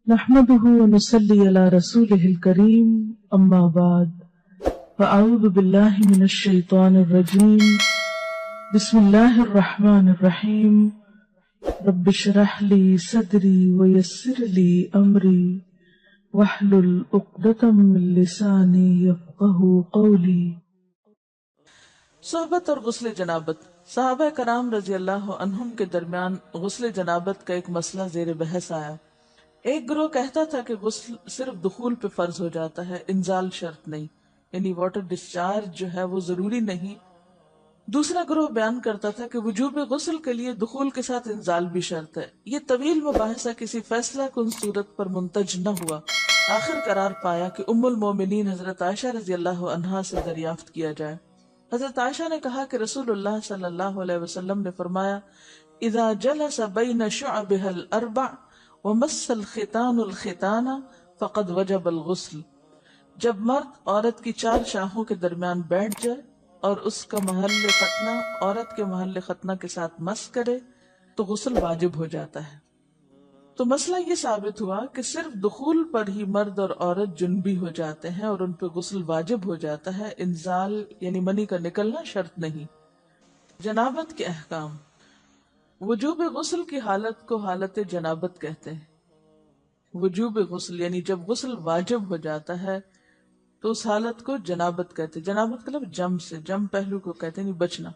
نحمده ونصلي على رسوله الكريم أما بعد فأعوذ بالله من الشيطان الرجيم بسم الله الرحمن الرحيم رب اشرح لي صدري ويسر لي أمري واحلل عقدة من لساني يفقهوا قولي۔ صحبت اور غسل جنابت۔ صحابہ کرام رضی اللہ عنہم کے درمیان غسل جنابت کا ایک مسئلہ زیر بحث آیا۔ ایک گروہ کہتا تھا کہ غسل صرف دخول پہ فرض ہو جاتا ہے، انزال شرط نہیں، یعنی واٹر ڈسچارج جو ہے وہ ضروری نہیں۔ دوسرا گروہ بیان کرتا تھا کہ وجوب غسل کے لیے دخول کے ساتھ انزال بھی شرط ہے۔ یہ طویل مباحثہ کسی فیصلہ کن صورت پر منتج نہ ہوا۔ آخر قرار پایا کہ ام المومنین حضرت عائشہ رضی اللہ عنہا سے دریافت کیا جائے۔ حضرت عائشہ نے کہا کہ رسول اللہ صلی اللہ علیہ وسلم نے فرمایا، اذا جلس بین شعبها الاربع ومس الختان الختان فقد وجب الغسل۔ جب مرد عورت کی چار شاخوں کے درمیان بیٹھ جائے اور اس کا محل ختنہ عورت کے محل ختنہ کے ساتھ مس کرے تو غسل واجب ہو جاتا ہے۔ تو مسئلہ یہ ثابت ہوا کہ صرف دخول پر ہی مرد اور عورت جنبی ہو جاتے ہیں اور ان پہ غسل واجب ہو جاتا ہے، انزال یعنی منی کا نکلنا شرط نہیں۔ جنابت کے احکام۔ وجوب غسل کی حالت کو حالت جنابت کہتے ہیں۔ وجوب غسل یعنی جب غسل واجب ہو جاتا ہے تو اس حالت کو جنابت کہتے ہیں۔ جنابت کا لفظ جم سے، جم پہلو کو کہتے ہیں، بچنا۔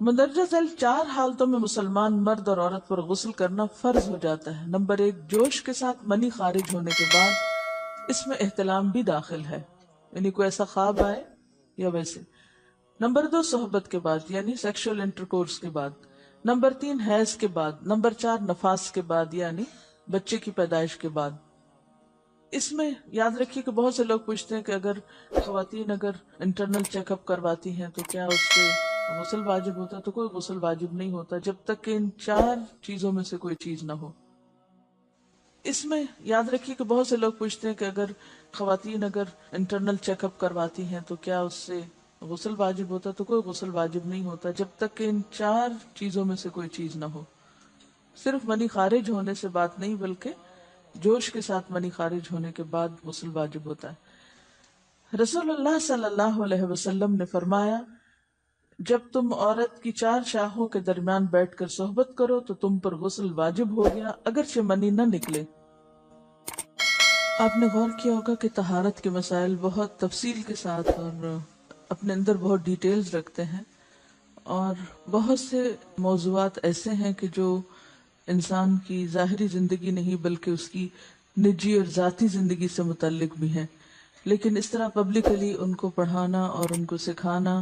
مندرجہ ذیل چار حالتوں میں مسلمان مرد اور عورت پر غسل کرنا فرض ہو جاتا ہے۔ نمبر 1، جوش کے ساتھ منی خارج ہونے کے بعد، اس میں احتلام بھی داخل ہے، یعنی کوئی ایسا خواب آئے یا ویسے۔ نمبر 2، صحبت کے بعد یعنی سیکشل انٹرکورس کے بعد۔ نمبر 3، حیض کے بعد۔ نمبر 4، نفاس کے بعد یعنی بچے کی پیدائش کے بعد۔ اس میں یاد رکھیے کہ بہت سے لوگ پوچھتے ہیں کہ اگر خواتین انٹرنل چیک اپ کرواتی ہیں تو کیا اس سے غسل واجب ہوتا ہے؟ تو کوئی غسل واجب نہیں ہوتا جب تک کہ ان چار چیزوں میں سے کوئی چیز نہ ہو۔ اس میں یاد رکھیے کہ بہت سے لوگ پوچھتے ہیں کہ اگر خواتین انٹرنل چیک اپ کرواتی ہیں تو کیا اس سے غسل واجب ہوتا ہے؟ تو کوئی غسل واجب نہیں ہوتا جب تک کہ ان چار چیزوں میں سے کوئی چیز نہ ہو۔ صرف منی خارج ہونے سے بات نہیں، بلکہ جوش کے ساتھ منی خارج ہونے کے بعد غسل واجب ہوتا ہے۔ رسول اللہ صلی اللہ علیہ وسلم نے فرمایا، جب تم عورت کی چار شاخوں کے درمیان بیٹھ کر صحبت کرو تو تم پر غسل واجب ہو گیا، اگرچہ منی نہ نکلے۔ آپ نے غور کیا ہوگا کہ طہارت کے مسائل بہت تفصیل کے ساتھ اور اپنے اندر بہت ڈیٹیلز رکھتے ہیں، اور بہت سے موضوعات ایسے ہیں کہ جو انسان کی ظاہری زندگی نہیں بلکہ اس کی نجی اور ذاتی زندگی سے متعلق بھی ہیں، لیکن اس طرح پبلکلی ان کو پڑھانا اور ان کو سکھانا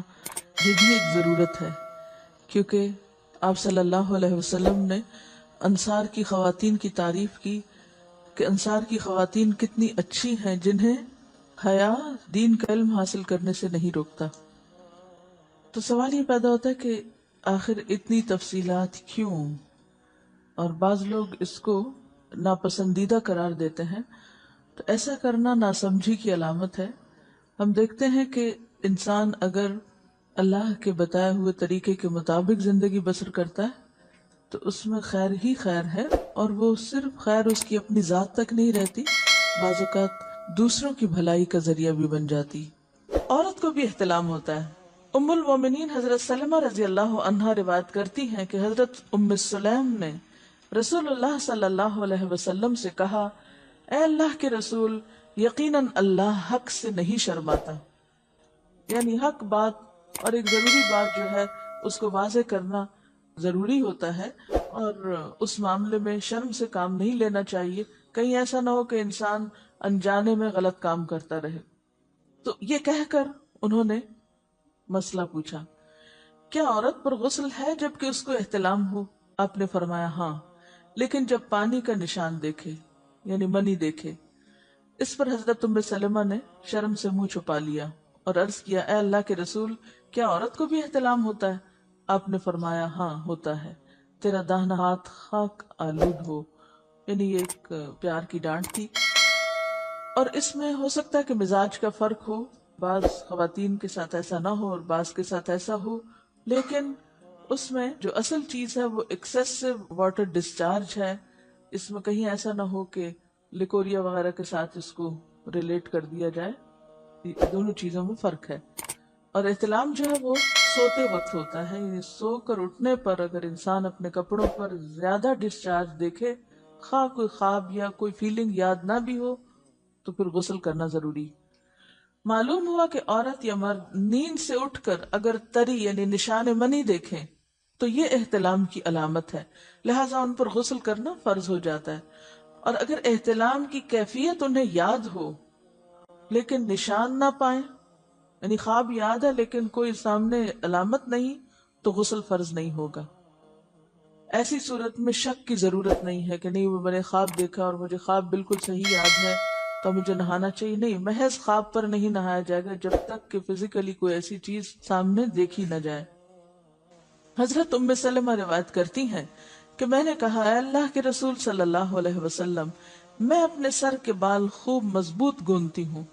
یہ بھی ایک ضرورت ہے، کیونکہ آپ صلی اللہ علیہ وسلم نے انصار کی خواتین کی تعریف کی کہ انصار کی خواتین کتنی اچھی ہیں جنہیں حیا دین کا علم حاصل کرنے سے نہیں روکتا۔ تو سوال یہ پیدا ہوتا ہے کہ آخر اتنی تفصیلات کیوں؟ اور بعض لوگ اس کو ناپسندیدہ قرار دیتے ہیں، تو ایسا کرنا ناسمجھی کی علامت ہے۔ ہم دیکھتے ہیں کہ انسان اگر اللہ کے بتائے ہوئے طریقے کے مطابق زندگی بسر کرتا ہے تو اس میں خیر ہی خیر ہے، اور وہ صرف خیر اس کی اپنی ذات تک نہیں رہتی، بعض اوقات دوسروں کی بھلائی کا ذریعہ بھی بن جاتی۔ عورت کو بھی احتلام ہوتا ہے۔ ام المومنین حضرت سلمہ رضی اللہ عنہا روایت کرتی ہیں کہ حضرت ام سلیم نے رسول اللہ صلی اللہ علیہ وسلم سے کہا، اے اللہ کے رسول، یقیناً اللہ حق سے نہیں شرماتا، یعنی حق بات اور ایک ضروری بات جو ہے اس کو واضح کرنا ضروری ہوتا ہے، اور اس معاملے میں شرم سے کام نہیں لینا چاہیے، کہیں ایسا نہ ہو کہ انسان انجانے میں غلط کام کرتا رہے۔ تو یہ کہہ کر انہوں نے مسئلہ پوچھا، کیا عورت پر غسل ہے جبکہ اس کو احتلام ہو؟ آپ نے فرمایا ہاں، لیکن جب پانی کا نشان دیکھے یعنی منی دیکھے۔ اس پر حضرت ام سلمہ نے شرم سے منہ چھپا لیا اور عرض کیا، اے اللہ کے رسول، کیا عورت کو بھی احتلام ہوتا ہے؟ آپ نے فرمایا ہاں ہوتا ہے، تیرا داہنا ہاتھ خاک آلود ہو، یعنی یہ ایک پیار کی ڈانٹ تھی۔ اور اس میں ہو سکتا ہے کہ مزاج کا فرق ہو، بعض خواتین کے ساتھ ایسا نہ ہو اور بعض کے ساتھ ایسا ہو، لیکن اس میں جو اصل چیز ہے وہ ایکسیسو واٹر ڈسچارج ہے۔ اس میں کہیں ایسا نہ ہو کہ لیکوریا وغیرہ کے ساتھ اس کو ریلیٹ کر دیا جائے. دونوں چیزوں میں فرق ہے. اور احتلام جو ہے وہ سوتے وقت ہوتا ہے. یعنی سو کر اٹھنے پر اگر انسان اپنے کپڑوں پر زیادہ ڈسچارج دیکھے، خواہ کوئی خواب یا کوئی فیلنگ یاد نہ بھی ہو، تو پھر غسل کرنا ضروری. معلوم ہوا کہ عورت یا مرد نیند سے اٹھ کر اگر تری یعنی نشان منی دیکھیں تو یہ احتلام کی علامت ہے، لہٰذا ان پر غسل کرنا فرض ہو جاتا ہے. اور اگر احتلام کی کیفیت انہیں یاد ہو لیکن نشان نہ پائیں، یعنی خواب یاد ہے لیکن کوئی سامنے علامت نہیں، تو غسل فرض نہیں ہوگا. ایسی صورت میں شک کی ضرورت نہیں ہے کہ نہیں وہ میں نے خواب دیکھا اور مجھے خواب بالکل صحیح یاد ہے تو مجھے نہانا چاہیے. نہیں، محض خواب پر نہیں نہایا جائے گا جب تک کہ فزیکلی کوئی ایسی چیز سامنے دیکھی نہ جائے. حضرت ام سلمہ روایت کرتی ہیں کہ میں نے کہا، اے اللہ کے رسول صلی اللہ علیہ وسلم، میں اپنے سر کے بال خوب مضبوط گوندتی ہوں،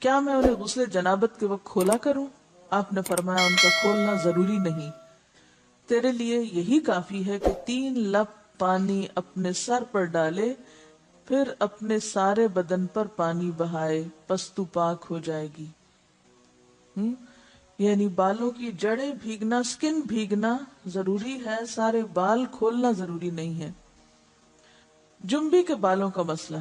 کیا میں انہیں غسل جنابت کے وقت کھولا کروں؟ آپ نے فرمایا، ان کا کھولنا ضروری نہیں، تیرے لیے یہی کافی ہے کہ 3 لپ پانی اپنے سر پر ڈالے، پھر اپنے سارے بدن پر پانی بہائے، پس تو پاک ہو جائے گی. یعنی بالوں کی جڑیں بھیگنا، سکن بھیگنا ضروری ہے، سارے بال کھولنا ضروری نہیں ہے. جنبی کے بالوں کا مسئلہ.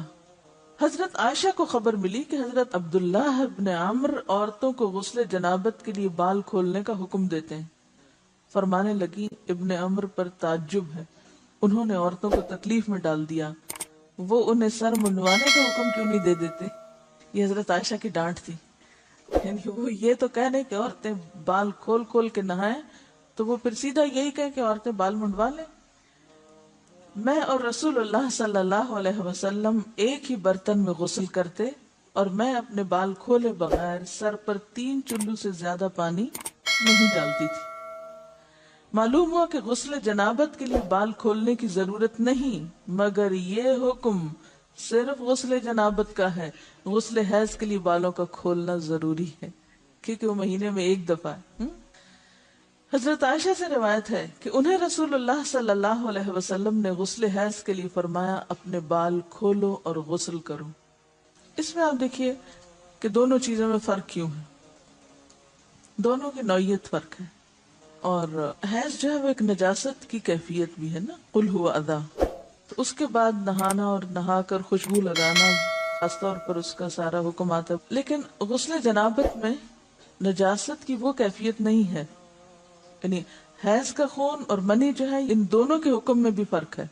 حضرت عائشہ کو خبر ملی کہ حضرت عبداللہ ابن عمر عورتوں کو غسل جنابت کے لیے بال کھولنے کا حکم دیتے ہیں. فرمانے لگی، ابن عمر پر تعجب ہے، انہوں نے عورتوں کو تکلیف میں ڈال دیا، وہ انہیں سر منڈوانے کا حکم کیوں نہیں دے دیتے؟ یہ حضرت عائشہ کی ڈانٹ تھی. یعنی وہ یہ تو کہنے کہ عورتیں بال کھول کھول کے نہائیں، تو وہ پھر سیدھا یہی کہیں کہ عورتیں بال منڈوا لیں. میں اور رسول اللہ صلی اللہ علیہ وسلم ایک ہی برتن میں غسل کرتے، اور میں اپنے بال کھولے بغیر سر پر 3 چلو سے زیادہ پانی نہیں ڈالتی تھی. معلوم ہوا کہ غسل جنابت کے لیے بال کھولنے کی ضرورت نہیں، مگر یہ حکم صرف غسل جنابت کا ہے. غسل حیض کے لیے بالوں کا کھولنا ضروری ہے کیونکہ وہ مہینے میں ایک دفعہ ہے. حضرت عائشہ سے روایت ہے کہ انہیں رسول اللہ صلی اللہ علیہ وسلم نے غسل حیض کے لیے فرمایا، اپنے بال کھولو اور غسل کرو. اس میں آپ دیکھیے کہ دونوں چیزوں میں فرق کیوں ہے، دونوں کی نوعیت فرق ہے. اور حیض جو ہے وہ ایک نجاست کی کیفیت بھی ہے نا، قل ہو اذی، تو اس کے بعد نہانا اور نہا کر خوشبو لگانا خاص طور پر اس کا سارا حکم آتا ہے. لیکن غسل جنابت میں نجاست کی وہ کیفیت نہیں ہے. یعنی حیض کا خون اور منی جو ہے، ان دونوں کے حکم میں بھی فرق ہے.